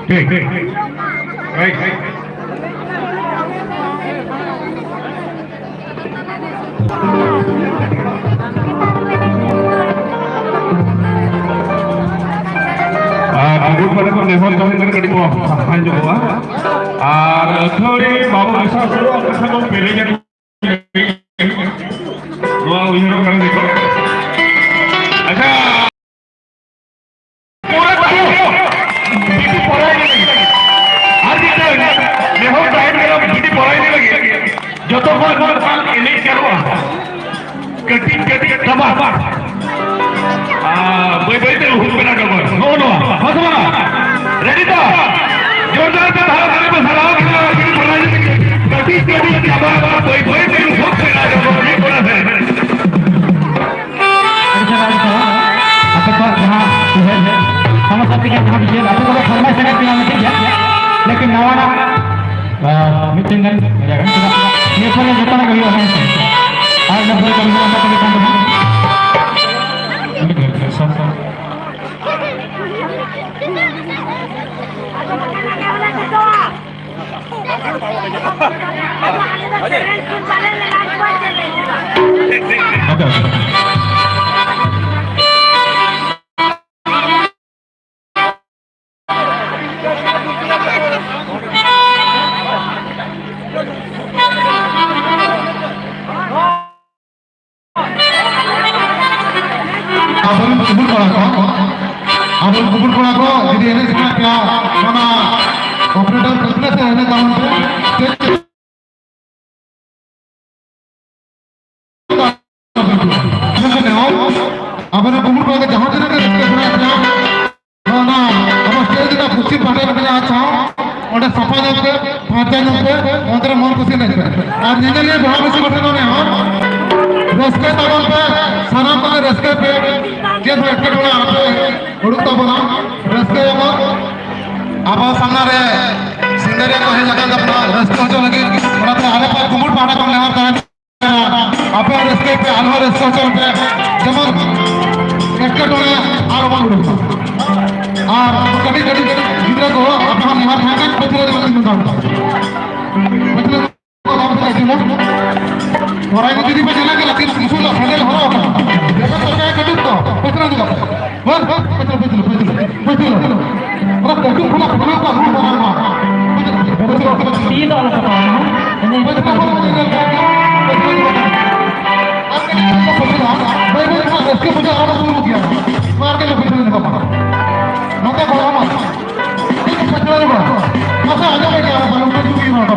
Baik. Baik. Aku pada kondisi kami terkait dengan hanya bahwa akhirnya bawa asal semua kesana pilihnya dua ujian kan itu. Aja. Pura tahu. Ini pura ini. Adi tu, lehor time kalau ini pura ini lagi. Jodoh kau ini kerja. Ketik tambah. Baik-baik itu hukum benar kawan. No. Masuk mana? Ready tak? Jordan kita harus bersalah kita ini pernah ini. Ketik tambah baik-baik itu hukum benar kawan. Ini pernah saya. Apa kau जहाँ sama seperti yang kami lihat, apa kalau formal sangat punya meeting ya, लेकिन नवाना meeting kan, ya kan? Ini pun yang kita lagi orang ini. Ada boleh kami apa kami tambah? Abang kubur ko jadi ini sekarang ya mana operator plus ini tahun abang kubur ko जहाँ से ना ना अब stage का खुशी पाने में अच्छा और सफा जब पांचा जब उधर मन खुशी नहीं और निकल लिए बहुत खुशी बैठे ना और रस्ते तक पे सारा पर रस्ते पे जे बैठे बड़ा आप उड़ता बना रस्ते अब सामने रे सिंदरिया को है जगह अपना रस्ते हो लगे और अपने आगे पर कुमुड़ पहाड़ कम लेवर तरह आप रस्ते पे आलवा रस्ते हो पे जमन बैठे टोले आर वन उड़ता और कभी इधर को अब हम यहाँ भागन पचले जमन पचले को नाम से जिला और आगे दीदी पे चला के लेकिन सुसुला फैल हो रहा है देखो तो क्या कटुक तो पचला दूंगा बस पचला और कटुक खुला खुला का मुंह बना सीधा वाला पता है नहीं पचला भाई इसके मुझे और शुरू किया मार के पचला नहीं पापा मत बोला मत पचला नहीं पापा मत आजा मैं क्या बोलूं मैं क्यों नहीं मारता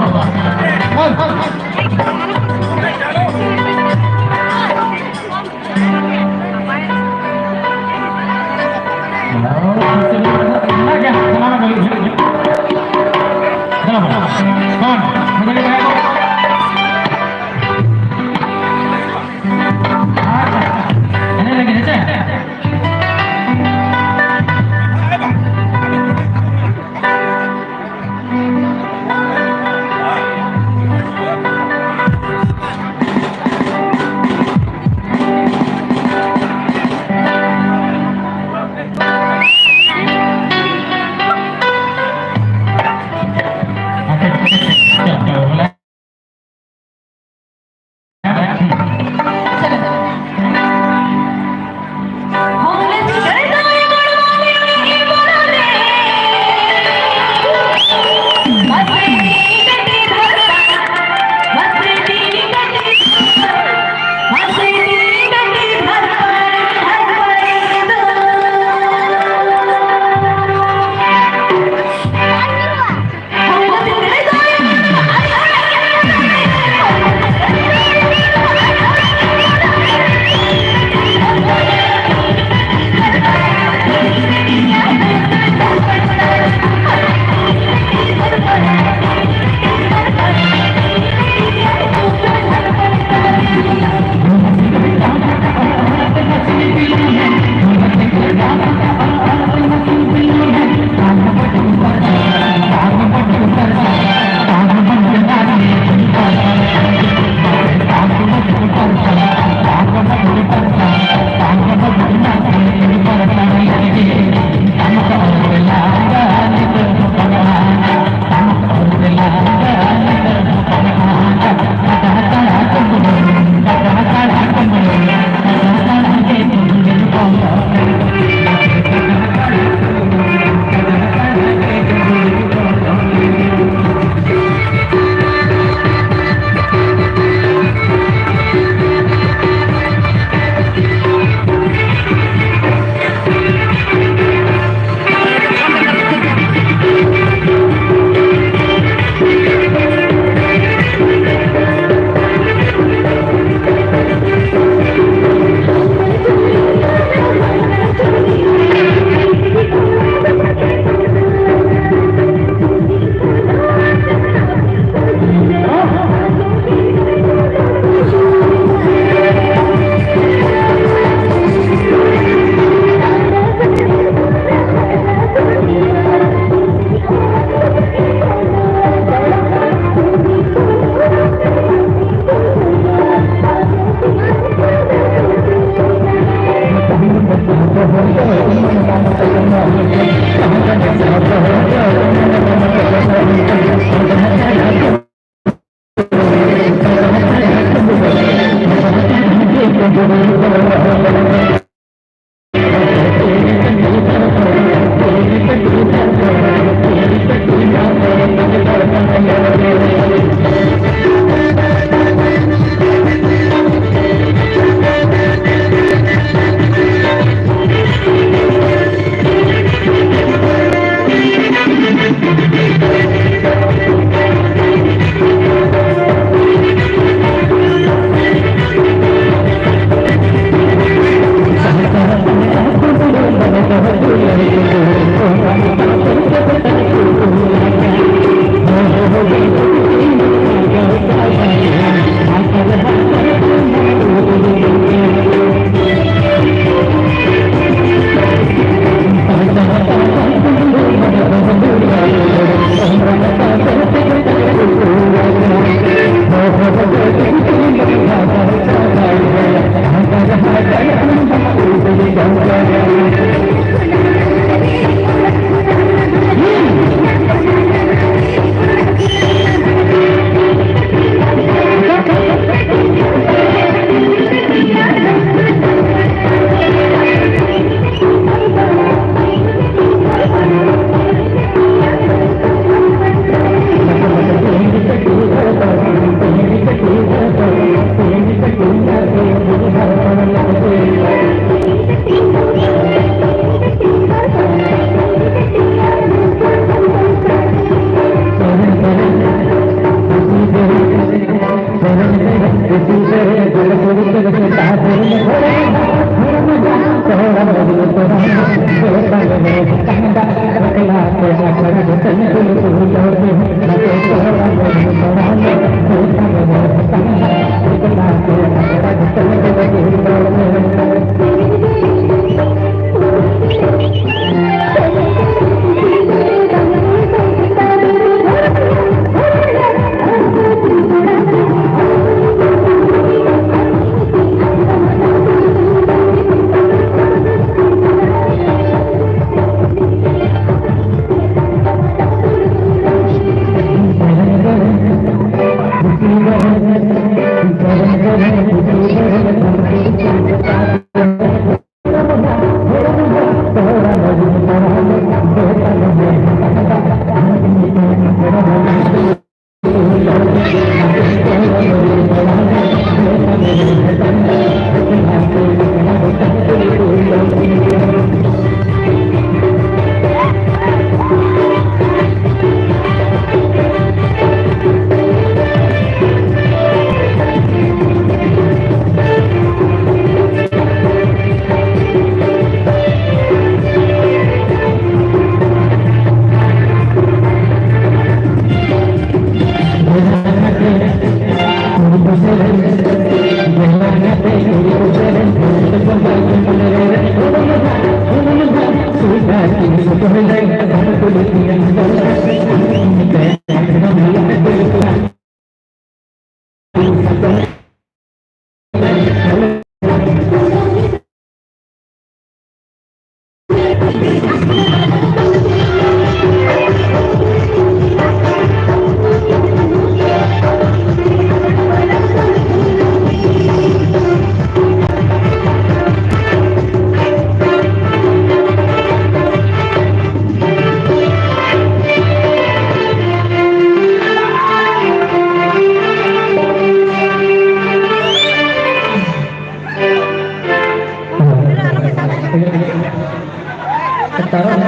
Sekarang